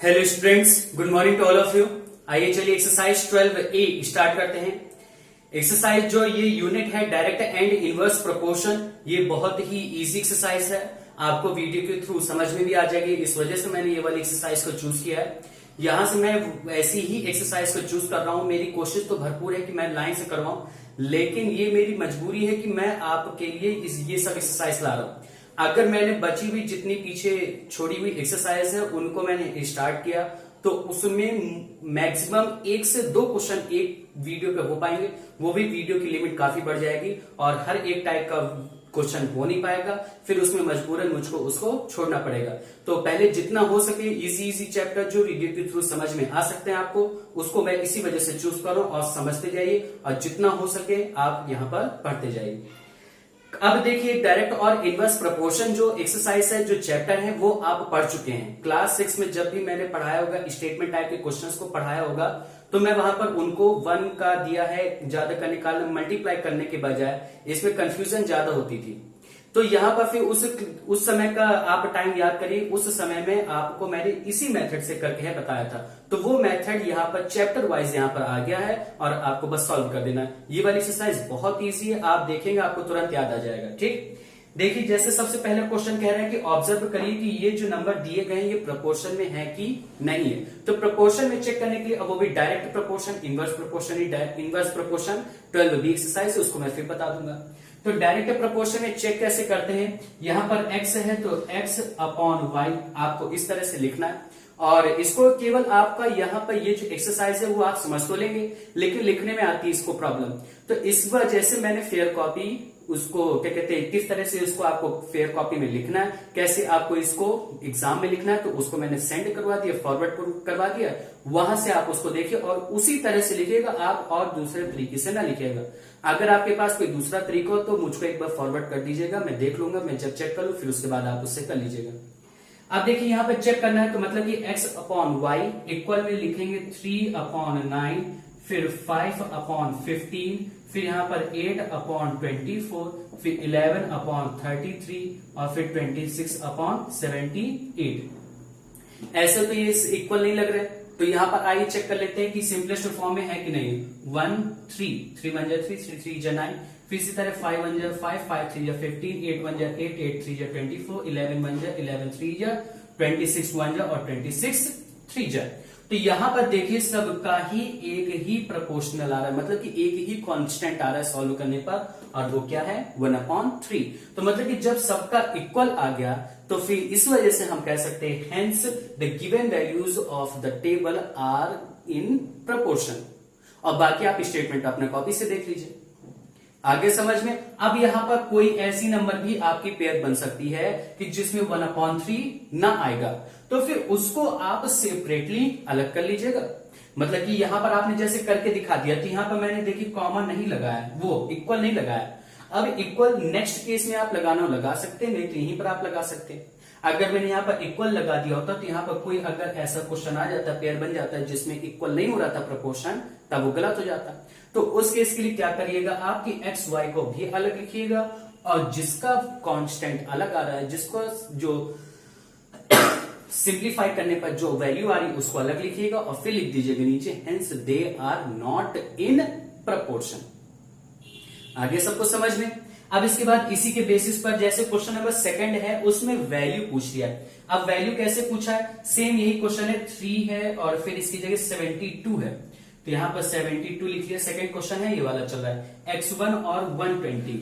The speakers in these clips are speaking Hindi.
Hello students, good morning to all of you. आइए चलिए एक्सरसाइज 12A स्टार्ट करते हैं। एक्सरसाइज जो ये यूनिट है डायरेक्ट एंड इनवर्स प्रोपोर्शन, ये बहुत ही इजी एक्सरसाइज है। आपको वीडियो के थ्रू समझ में भी आ जाएगी, इस वजह से मैंने ये वाली एक्सरसाइज को चूज किया है। यहां से मैं ऐसी ही एक्सरसाइज को चूज कर रहा हूं। मेरी कोशिश तो भरपूर है कि मैं लाइन से करवाऊं, लेकिन ये मेरी मजबूरी है कि मैं आपके लिए ये सब एक्सरसाइज ला रहा हूं। अगर मैंने बची हुई जितनी पीछे छोड़ी हुई एक्सरसाइज है उनको मैंने स्टार्ट किया तो उसमें मैक्सिमम 1 से 2 क्वेश्चन एक वीडियो पे हो पाएंगे, वो भी वीडियो की लिमिट काफी बढ़ जाएगी और हर एक टाइप का क्वेश्चन हो नहीं पाएगा, फिर उसमें मजबूरन मुझको उसको छोड़ना पड़ेगा। तो पहले जितना हो सके इजी चैप्टर जो वीडियो के थ्रू समझ में आ सकते हैं आपको, उसको मैं इसी वजह से चूज कर रहा हूं और समझते जाइए और जितना हो सके आप यहाँ पर पढ़ते जाइए। अब देखिए, डायरेक्ट और इनवर्स प्रोपोर्शन जो एक्सरसाइज है, जो चैप्टर है, वो आप पढ़ चुके हैं। क्लास 6 में जब भी मैंने पढ़ाया होगा, स्टेटमेंट टाइप के क्वेश्चंस को पढ़ाया होगा, तो मैं वहां पर उनको 1 का दिया है, ज्यादा का निकालना, मल्टीप्लाई करने के बजाय इसमें कंफ्यूजन ज्यादा होती थी। तो यहाँ पर फिर उस समय का आप टाइम याद करिए, उस समय में आपको मैंने इसी मेथड से करके है बताया था। तो वो मेथड यहाँ पर चैप्टर वाइज यहाँ पर आ गया है और आपको बस सॉल्व कर देना है। ये वाली एक्सरसाइज बहुत इजी है, आप देखेंगे आपको तुरंत याद आ जाएगा। ठीक, देखिए जैसे सबसे पहले क्वेश्चन कह रहे हैं कि ऑब्जर्व करिए कि ये जो नंबर दिए गए हैं ये प्रोपोर्शन में है कि नहीं है। तो प्रोपोर्शन में चेक करने के लिए अब वो भी direct proportion, inverse proportion, inverse proportion 12B exercise, उसको मैं फिर बता दूंगा। तो डायरेक्ट प्रोपोर्शन में चेक कैसे करते हैं, यहां पर x है तो x अपॉन y आपको इस तरह से लिखना है और इसको केवल आपका यहाँ पर ये जो एक्सरसाइज है वो आप समझ तो लेंगे, लेकिन लिखने में आती है इसको प्रॉब्लम। तो इस वजह से मैंने फेयर कॉपी, उसको क्या कहते हैं, किस तरह से इसको आपको फेयर कॉपी में लिखना है, कैसे आपको इसको एग्जाम में लिखना है, तो उसको मैंने सेंड करवा दिया, फॉरवर्ड करवा दिया। वहां से आप उसको देखिए और उसी तरह से लिखिएगा आप, और दूसरे तरीके से ना लिखिएगा। अगर आपके पास कोई दूसरा तरीका हो तो मुझको एक बार फॉरवर्ड कर दीजिएगा, मैं देख लूंगा। मैं जब चेक कर लूं फिर उसके बाद आप उससे कर लीजिएगा। अब देखिए यहाँ पे चेक करना है, तो मतलब कि x अपॉन वाई इक्वल में लिखेंगे 3 अपॉन 9, फिर 5 अपॉन 15, फिर यहाँ पर 8 अपॉन 24, फिर 11 अपॉन 33 और फिर 26 अपॉन 78। ऐसे तो ये इक्वल नहीं लग रहे, तो यहाँ पर आइए चेक कर लेते हैं कि सिंपलेस्ट फॉर्म में है कि नहीं। 1 3 1 जा 3 3 जा 9, फिर इसी तरह 5 1 जा 5 5 3 जा 15, 8 1 जा 8 8 3 जा 24, 11 1 जा 11 3 जा 26 1 जा और 26 3 जा। तो यहां पर देखिए सबका ही एक ही प्रोपोर्शनल आ रहा है, मतलब कि एक ही कांस्टेंट आ रहा है सॉल्व करने पर, और वो क्या है 1/3। तो मतलब कि जब सबका इक्वल आ गया तो फिर इस वजह से हम कह सकते हैं hence the given values of the table are in proportion. और बाकी आप स्टेटमेंट अपने कॉपी से देख लीजिए, आगे समझ में। अब यहां पर कोई ऐसी नंबर भी आपकी पेयर बन सकती है कि जिसमें 1/3 ना आएगा, तो फिर उसको आप सेपरेटली अलग कर लीजिएगा। मतलब कि यहां पर आपने जैसे करके दिखा दिया, तो यहां पर मैंने देखिए कॉमन नहीं लगाया, वो इक्वल नहीं लगाया। अब इक्वल नेक्स्ट केस में आप लगाना लगा सकते हैं, नहीं तो यहीं पर आप लगा सकते हैं। अगर मैंने यहाँ पर इक्वल लगा दिया होता तो यहाँ पर कोई अगर ऐसा क्वेश्चन आ जाता, पेयर बन जाता है जिसमें इक्वल नहीं हो रहा था प्रोपोर्शन, तब वो गलत हो जाता। तो उस केस के लिए क्या करिएगा, आपकी एक्स वाई को भी अलग लिखिएगा और जिसका कांस्टेंट अलग आ रहा है, जिसको जो सिंप्लीफाई करने पर जो वैल्यू आ रही है उसको अलग लिखिएगा और फिर लिख दीजिएगा नीचे hence they are not in proportion. आगे सबको समझ में। अब इसके बाद इसी के बेसिस पर जैसे क्वेश्चन नंबर 2 है उसमें वैल्यू पूछ लिया। अब वैल्यू कैसे पूछा है, सेम यही क्वेश्चन है, 3 है और फिर इसकी जगह 72 है, तो यहां पर 72 लिख लिया। सेकंड क्वेश्चन है ये वाला चल रहा है, x1 और 120,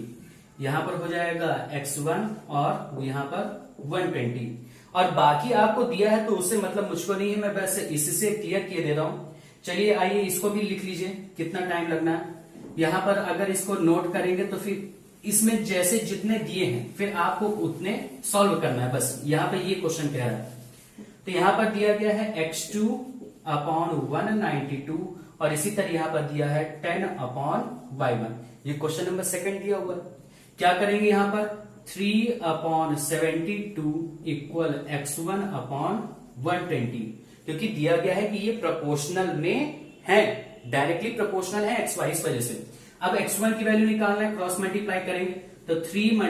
यहां पर हो जाएगा x1 और यहां पर 120। और बाकी आपको दिया है तो उससे मतलब मुझको नहीं है, मैं वैसे इससे क्लियर किए दे रहा हूं। चलिए आइए इसको भी लिख लीजिए, कितना टाइम लगना है। यहां पर अगर इसको नोट करेंगे तो फिर इसमें जैसे जितने दिए हैं फिर आपको उतने सॉल्व करना है, बस यहाँ पे ये क्वेश्चन कह रहा है। तो यहां पर दिया गया है x2 अपॉन 192 और इसी तरह यहां पर दिया है 10 अपॉन y1। ये क्वेश्चन नंबर 2 दिया हुआ है। क्या करेंगे यहां पर 3 अपॉन 72 इक्वल x1 अपॉन 120, क्योंकि दिया गया है कि ये प्रोपोर्शनल में है, डायरेक्टली प्रोपोर्शनल है xy, इस वजह से। अब x1 की वैल्यू निकालना है, क्रॉस मल्टीप्लाई करेंगे तो 3 ×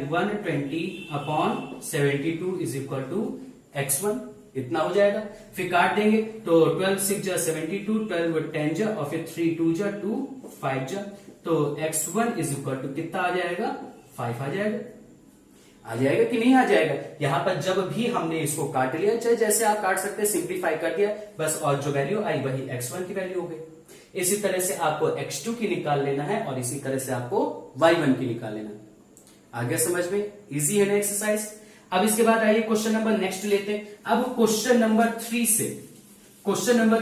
120 upon 72 is equal to x1। इतना हो जाएगा। फिर काट देंगे तो 12 6 जा 72, 12 10 जा और फिर 3 2 जा 2 5 जा, तो x1 इज इक्वल टू कितना आ जाएगा 5 आ जाएगा। आ जाएगा कि नहीं आ जाएगा। यहां पर जब भी हमने इसको काट लिया, चाहे जैसे आप काट सकते हैं, सिंप्लीफाई कर दिया बस, और जो वैल्यू आई वही x1 की वैल्यू हो गई। इसी तरह से आपको x2 की निकाल लेना है और इसी तरह से आपको y1 की निकाल लेना है। आ गया समझ में? इजी है ना एक्सरसाइज। अब इसके बाद आइए क्वेश्चन नंबर नेक्स्ट लेते हैं। अब क्वेश्चन नंबर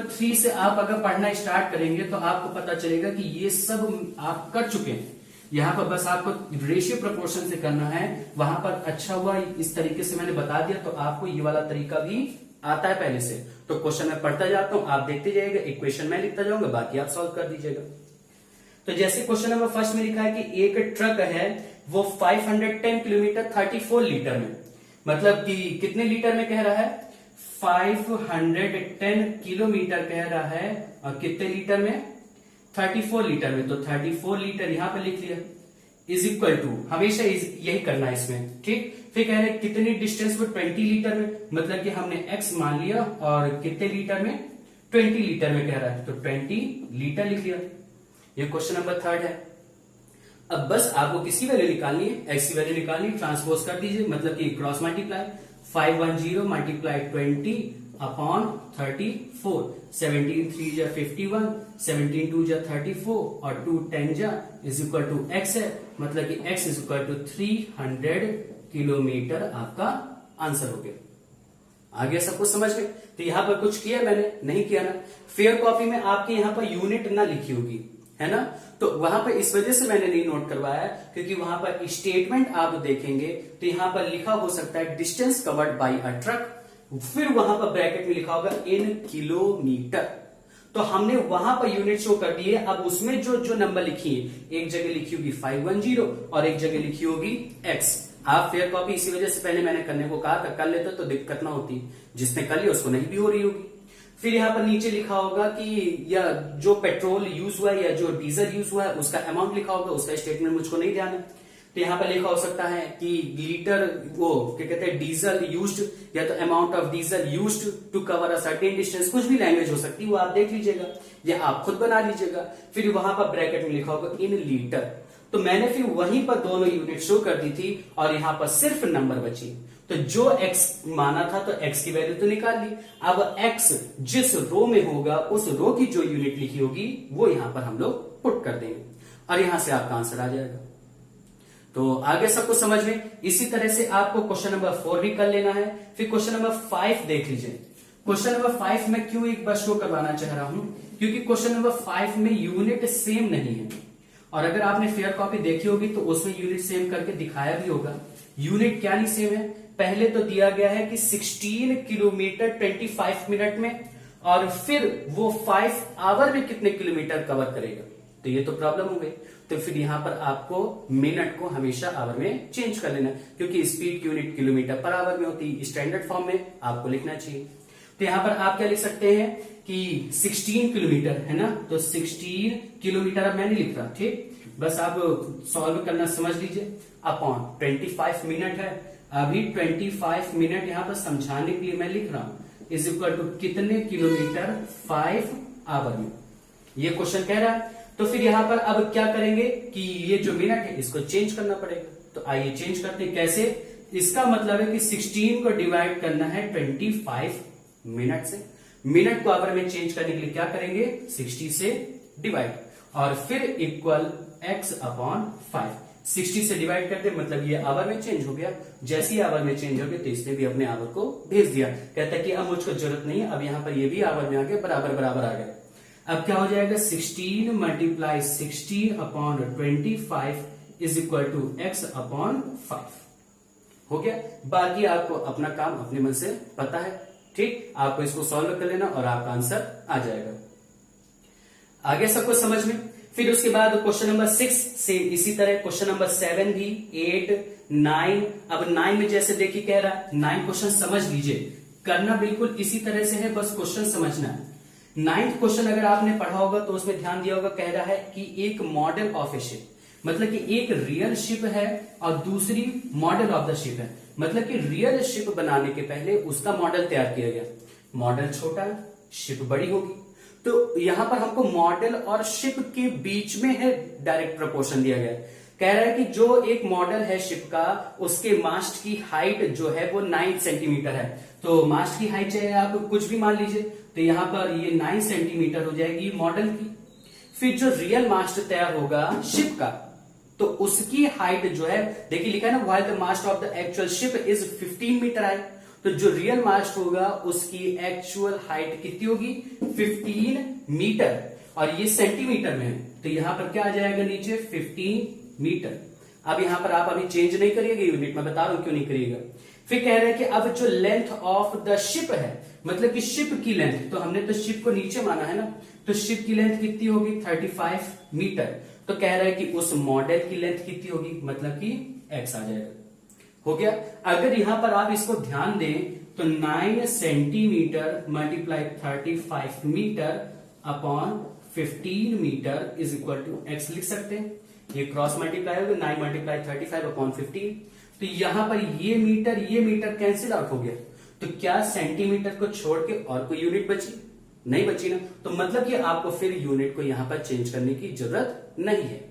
3 से आप अगर पढ़ना स्टार्ट करेंगे तो आपको पता चलेगा कि ये सब आप कर चुके हैं। यहां पर बस आपको रेशियो प्रोपोर्शन से करना है। वहां पर अच्छा हुआ इस तरीके से मैंने बता दिया, तो आपको ये वाला तरीका भी आता है पहले से। तो क्वेश्चन मैं पढ़ता जाता हूं, आप देखते जाइएगा, इक्वेशन मैं लिखता जाऊंगा, बाकी आप सॉल्व कर दीजिएगा। तो जैसे क्वेश्चन नंबर फर्स्ट में लिखा है कि एक ट्रक है वो 510 किलोमीटर 34 लीटर में, मतलब कि कितने लीटर में कह रहा है 510 किलोमीटर कह रहा है, और कितने लीटर में 34 लीटर में। तो 34 लीटर यहां पे लिख लिया इज इक्वल टू, हमेशा यही करना है इसमें, ठीक। फिर कह रहे हैं कितनी डिस्टेंस पर 20 लीटर में, मतलब कि हमने x मान लिया और कितने लीटर में 20 लीटर में कह रहा है, तो 20 लीटर लिख लिया। ये क्वेश्चन नंबर थर्ड है। अब बस आपको किसी वैल्यू निकालनी है, x की वैल्यू निकालनी है, ट्रांसपोज कर दीजिए, मतलब कि क्रॉस मल्टीप्लाई 510 मल्टीप्लाई 20 अपॉन 34, 17 3 जा 51, 17 2 जा 34 और 2 10 जा इज इक्वल टू x है, मतलब कि x is equal to 300 kilometre आपका आंसर हो गया। आ गया सबको समझ में? तो यहां पर कुछ किया मैंने नहीं किया ना। फेयर कॉपी में आपके यहां पर यूनिट ना लिखी होगी, है ना, तो वहां पर इस वजह से मैंने नहीं नोट करवाया, क्योंकि वहां पर स्टेटमेंट आप देखेंगे तो यहां पर लिखा हो सकता है distance covered by a truck, फिर वहां पर ब्रैकेट में लिखा होगा इन किलोमीटर, तो हमने वहां पर यूनिट शो कर दिए। अब उसमें जो नंबर लिखी है, एक जगह लिखी होगी 510 और एक जगह लिखी होगी x। आप फेयर कॉपी इसी वजह से पहले मैंने करने को कहा था, कर लेते तो दिक्कत ना होती, जिसने कर लिया उसको नहीं भी हो रही होगी। फिर यहाँ पर नीचे लिखा होगा कि या जो पेट्रोल यूज हुआ है या जो डीजल यूज हुआ है उसका अमाउंट लिखा होगा, उसका स्टेटमेंट मुझको नहीं ध्यान है। तो यहाँ पर लिखा हो सकता है कि लीटर वो क्या कहते हैं डीजल यूज्ड, या तो amount of diesel used to cover a certain distance, कुछ भी लैंग्वेज हो सकती है, वो आप देख लीजिएगा या आप खुद बना लीजिएगा। फिर वहां पर ब्रैकेट में लिखा होगा इन लीटर, तो मैंने फिर वहीं पर दोनों यूनिट शो कर दी थी और यहाँ पर सिर्फ नंबर बची, तो जो x माना था तो x की वैल्यू तो निकाल ली। अब x जिस रो में होगा उस रो की जो यूनिट लिखी होगी वो यहां पर हम लोग पुट कर देंगे और यहां से आपका आंसर आ जाएगा। तो आगे सबको समझ में? इसी तरह से आपको क्वेश्चन नंबर 4 भी कर लेना है। फिर क्वेश्चन नंबर 5 देख लीजिए। क्वेश्चन नंबर 5 में क्यों एक बार शो करवाना चाह रहा हूं, क्योंकि क्वेश्चन नंबर 5 में यूनिट सेम नहीं है, और अगर आपने फेयर कॉपी देखी होगी तो उसमें यूनिट सेम करके दिखाया भी होगा। यूनिट क्या नहीं सेम है, पहले तो दिया गया है कि 16 किलोमीटर 25 मिनट में, और फिर वो 5 आवर में कितने किलोमीटर कवर करेगा, तो ये तो प्रॉब्लम हो गई। तो फिर यहां पर आपको मिनट को हमेशा आवर में चेंज कर लेना, क्योंकि स्पीड की यूनिट किलोमीटर पर आवर में होती है, स्टैंडर्ड फॉर्म में आपको लिखना चाहिए। तो यहां पर आप क्या लिख सकते हैं कि 16 किलोमीटर है ना, तो 16 किलोमीटर अब मैं नहीं लिख रहा, ठीक, बस आप सॉल्व करना समझ लीजिए, अपॉन 25 मिनट है, अभी 25 मिनट यहां पर समझाने के लिए मैं लिख रहा हूं, इज इक्वल टू कितने किलोमीटर 5 आवर में, ये क्वेश्चन कह रहा है। तो फिर यहां पर अब क्या करेंगे कि ये जो मिनट है इसको चेंज करना पड़ेगा, तो आइए चेंज करते हैं। कैसे? इसका मतलब है कि 16 को डिवाइड करना है 25 मिनट से, मिनट को आवर में चेंज करने के लिए क्या करेंगे 60 से डिवाइड, और फिर इक्वल x अपॉन 5, 60 से डिवाइड करते मतलब ये आवर में चेंज हो गया। जैसे ही आवर में चेंज हो गया तो इसने भी अपने आवर को भेज दिया, कहता है कि अब मुझको जरूरत नहीं है, अब यहां पर ये भी आवर में आ गया, बराबर बराबर आ गया। अब क्या हो जाएगा 16 multiply 60 upon 25 is equal to x upon 5 हो गया। बाकी आपको अपना काम अपने मन से पता है, ठीक, आपको इसको सॉल्व कर लेना और आपका आंसर आ जाएगा। आगे सबको समझ में? फिर उसके बाद क्वेश्चन नंबर 6 से इसी तरह क्वेश्चन नंबर 7 भी, 8, 9। अब 9 में जैसे देखिए कह रहा है 9 क्वेश्चन समझ लीजिए, करना बिल्कुल इसी तरह से है, बस क्वेश्चन समझना है। 9th क्वेश्चन अगर आपने पढ़ा होगा तो उसमें ध्यान दिया होगा, कह रहा है कि एक मॉडल ऑफ ए शिप, मतलब कि एक रियल शिप है और दूसरी मॉडल ऑफ द शिप है। मतलब कि रियल शिप बनाने के पहले उसका मॉडल तैयार किया गया। मॉडल छोटा, शिप बड़ी होगी। तो यहां पर हमको मॉडल और शिप के बीच में है डायरेक्ट प्रोपोर्शन दिया गया। कह रहा है कि जो एक मॉडल है शिप का, उसके मास्ट की हाइट जो है वो 9 सेंटीमीटर है। तो मास्ट की हाइट चाहे आप कुछ भी मान लीजिए, तो यहां पर ये 9 सेंटीमीटर हो जाएगी मॉडल की। फिर जो रियल मास्ट तैयार होगा शिप का, तो उसकी हाइट जो है, देखिए लिखा है ना, while the mast of the actual ship is 15 metre high. तो जो रियल मास्ट होगा उसकी एक्चुअल हाइट कितनी होगी? 15 मीटर, और ये सेंटीमीटर में है, तो यहां पर क्या आ जाएगा नीचे? 15 मीटर। अब यहां पर आप अभी चेंज नहीं करिएगा यूनिट, मैं बता रहा हूं क्यों नहीं करिएगा। फिर कह रहे हैं कि अब जो लेंथ ऑफ द शिप है, मतलब कि शिप की लेंथ, तो हमने तो शिप को नीचे माना है ना, तो शिप की लेंथ कितनी होगी? 35 मीटर। तो कह रहा है कि उस मॉडल की लेंथ कितनी होगी? मतलब कि x आ जाएगा। हो गया। अगर यहां पर आप इसको ध्यान दें तो 9 centimetre multiply 35 metre upon 15 metre is equal to x लिख सकते हैं। ये क्रॉस मल्टीप्लाई होगा, 9 मल्टीप्लाई 35 अपॉन 15। तो यहां पर ये मीटर कैंसिल आउट हो गया। तो क्या सेंटीमीटर को छोड़ के और कोई यूनिट बची? नहीं बची ना। तो मतलब कि आपको फिर यूनिट को यहां पर चेंज करने की जरूरत नहीं है।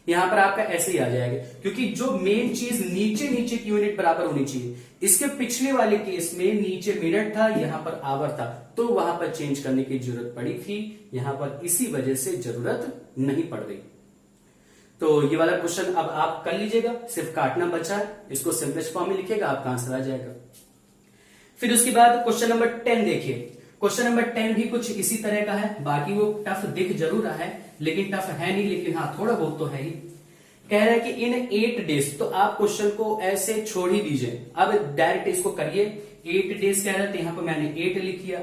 यहां पर आपका ऐसे ही आ जाएगा, क्योंकि जो मेन चीज नीचे की यूनिट बराबर होनी चाहिए। इसके पिछले वाले केस में नीचे मिनट था, यहां पर आवर था, तो वहां पर चेंज करने की जरूरत पड़ी थी। यहां पर इसी वजह से जरूरत नहीं पड़ रही। तो ये वाला क्वेश्चन अब आप कर लीजिएगा, सिर्फ काटना बचा है, इसको सिंपलेस्ट फॉर्म में लिखिएगा, आपका आंसर आ जाएगा। फिर उसके बाद क्वेश्चन नंबर 10 देखिए। क्वेश्चन नंबर 10 भी कुछ इसी तरह का है, बाकी वो टफ दिख जरूर रहा है, लेकिन टफ है नहीं, लेकिन हाँ थोड़ा बहुत तो है ही। कह रहा है कि इन 8 डेज, तो आप क्वेश्चन को ऐसे छोड़ ही दीजिए, अब डायरेक्ट इसको करिए। 8 डेज कह रहा है, तो यहां पर मैंने 8 लिख किया।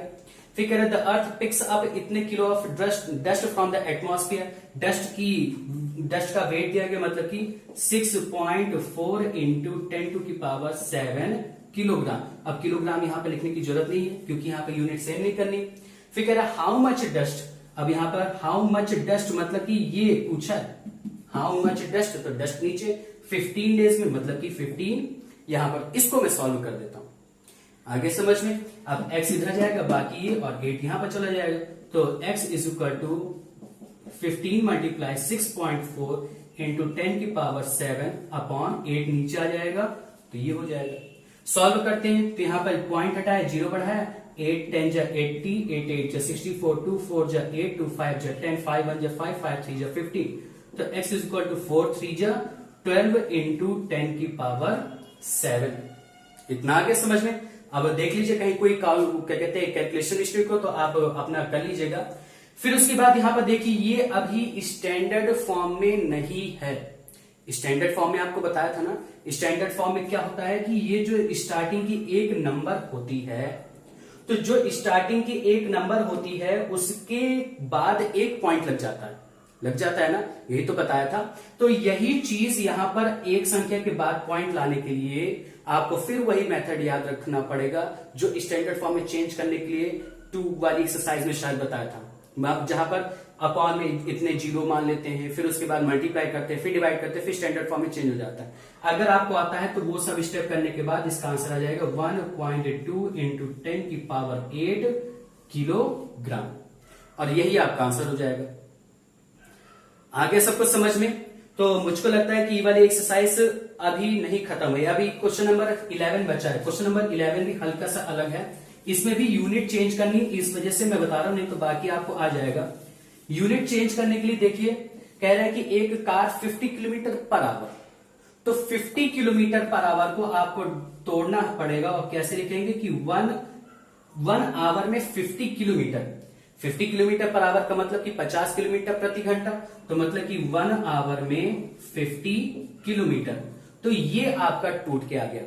फिर कह रहा है द अर्थ पिक्स अप इतने kilo of dust from the atmosphere. Dust का वेट दिया गया, मतलब कि 6.4 इंटू 10⁻7 किलोग्राम। अब किलोग्राम यहां पे लिखने की जरूरत नहीं है, क्योंकि यहां पे यूनिट सेम नहीं करनी। फिर कह रहा है हाउ मच डस्ट। अब यहां पर हाउ मच डस्ट मतलब कि ये पूछा है, हाउ मच डस्ट, तो डस्ट नीचे 15 डेज में, मतलब कि 15 यहां पर। इसको मैं सॉल्व कर देता हूं आगे समझ में। अब x इधर जाएगा, बाकी ये और 8 यहां पर चला जाएगा। तो x is equal to 15 multiply 6.4 into 10⁻7 upon 8 नीचे आ जाएगा, तो ये हो जाएगा। सॉल्व करते हैं, तो यहां पर पॉइंट हटाया, 0 बढ़ाया, 8 10 जा 80, 8 8 जा 64, 2 4 जा 8, 2 5 जा 10, 5 1 जा 5, 5 3 जा 15। तो x इज इक्वल टू 4 3 जा 12 इंटू 10⁻7। इतना आगे समझ में। अब देख लीजिए कहीं कोई क्या कहते हैं कैलकुलेशन मिस्टेक हो, तो आप अपना कर लीजिएगा। फिर उसके बाद यहां पर देखिए, ये अभी स्टैंडर्ड फॉर्म में नहीं है। स्टैंडर्ड फॉर्म में आपको बताया था ना, स्टैंडर्ड फॉर्म में क्या होता है कि ये जो स्टार्टिंग की एक नंबर होती है, तो जो स्टार्टिंग की एक नंबर होती है उसके बाद एक पॉइंट लग जाता है ना, यही तो बताया था। तो यही चीज यहां पर एक संख्या के बाद पॉइंट लाने के लिए आपको फिर वही मेथड याद रखना पड़ेगा जो स्टैंडर्ड फॉर्म में चेंज करने के लिए 2 वाली एक्सरसाइज में शायद बताया था। जहां पर अपॉन में इतने 0 मान लेते हैं, फिर उसके बाद मल्टीप्लाई करते हैं, फिर डिवाइड करते हैं, फिर स्टैंडर्ड फॉर्म में चेंज हो जाता है। अगर आपको आता है तो वो सब स्टेप करने के बाद इसका आंसर आ जाएगा 1.2 इंटू 10⁸ किलोग्राम, और यही आपका आंसर हो जाएगा। आगे सब कुछ समझ में। तो मुझको लगता है कि ये वाली एक्सरसाइज अभी नहीं खत्म हुई, अभी क्वेश्चन नंबर 11 बचा है। क्वेश्चन नंबर 11 भी हल्का सा अलग है, इसमें भी यूनिट चेंज करनी, इस वजह से मैं बता रहा हूं, नहीं तो बाकी आपको आ जाएगा। यूनिट चेंज करने के लिए देखिए, कह रहा है कि एक कार 50 किलोमीटर पर आवर, तो 50 किलोमीटर पर आवर को आपको तोड़ना पड़ेगा, और कैसे लिखेंगे कि 1 आवर में 50 किलोमीटर। 50 किलोमीटर पर आवर का मतलब कि 50 किलोमीटर प्रति घंटा, तो मतलब कि 1 आवर में 50 किलोमीटर। तो ये आपका टूट के आ गया।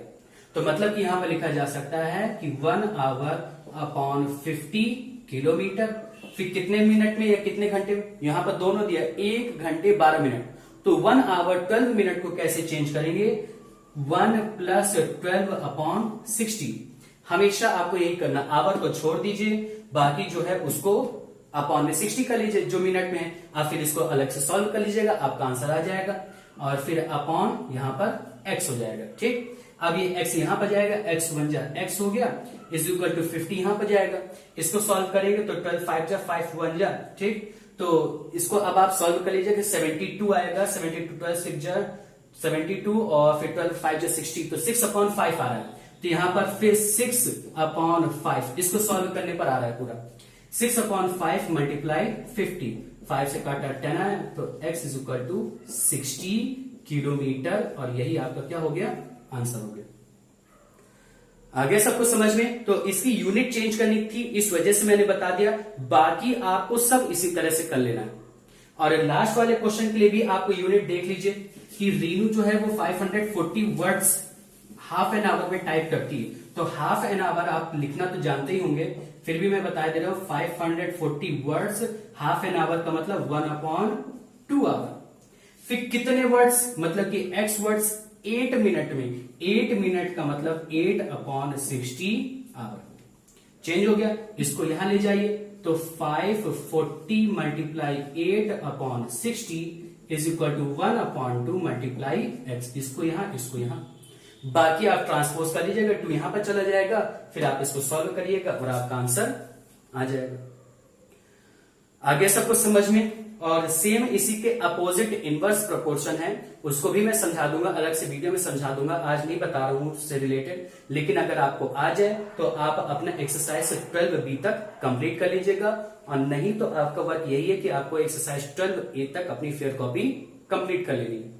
तो मतलब कि यहां पर लिखा जा सकता है कि 1 आवर अपॉन 50 किलोमीटर। फिर कितने मिनट में या कितने घंटे में, यहां पर दोनों दिया, 1 घंटे 12 मिनट। तो 1 आवर 12 मिनट को कैसे चेंज करेंगे? 1 प्लस 12 अपॉन 60। हमेशा आपको यही करना, आवर को छोड़ दीजिए, बाकी जो है उसको अपॉन में 60 कर लीजिए जो मिनट में है। आप फिर इसको अलग से सॉल्व कर लीजिएगा, आपका आंसर आ जाएगा, और फिर अपॉन यहां पर x हो जाएगा। ठीक, अब ये x यहां पर जाएगा, x बन जा x हो गया इज इक्वल टू 50 यहां पर जाएगा। इसको सॉल्व करेंगे तो 12 5 जा 5 1 जा, ठीक। तो इसको अब आप सॉल्व कर लीजिए कि 72 आएगा, 72 12 6 जा 72 और फिर 12 5 जा 60, तो 6/5 आ रहा है। तो यहां पर फिर 6/5 इसको सॉल्व करने पर आ रहा है पूरा 6/5 मल्टीप्लाई 50, 5 से काटा 10 आया, तो x is equal to 60 kilometre, और यही आपका क्या हो गया, आंसर हो गया। आगे सबको समझ में? तो इसकी यूनिट चेंज करनी थी, इस वजह से मैंने बता दिया, बाकी आपको सब इसी तरह से कर लेना है। और लास्ट वाले क्वेश्चन के लिए भी आपको यूनिट देख लीजिए कि रीनू जो है वो 540 वर्ड्स हाफ एन आवर में टाइप करती है। तो हाफ एन आवर आप लिखना तो जानते ही होंगे, फिर भी मैं बता दे रहा हूं 540 वर्ड्स हाफ एन आवर का मतलब 1/2 आवर। फिर कितने वर्ड्स, मतलब कि x वर्ड्स 8 मिनट में, 8 मिनट का मतलब 8/60 आवर। चेंज हो गया, इसको यहां ले जाइए तो 540 multiply 8/60 is equal to 1/2 multiply x। इसको यहां बाकी आप ट्रांसपोज कर लीजिएगा, 2 यहां पर चला जाएगा, फिर आप इसको सॉल्व करिएगा और आपका आंसर आ जाएगा। आगे सबको समझ में? और सेम इसी के अपोजिट इनवर्स प्रोपोर्शन है, उसको भी मैं समझा दूंगा, अलग से वीडियो में समझा दूंगा, आज नहीं बता रहा हूं उससे रिलेटेड। लेकिन अगर आपको आ जाए तो आप अपना एक्सरसाइज 12B तक कंप्लीट कर लीजिएगा, और नहीं तो आपका वर्क यही है कि आपको एक्सरसाइज 12A तक अपनी फेयर कॉपी कंप्लीट कर लेनी है।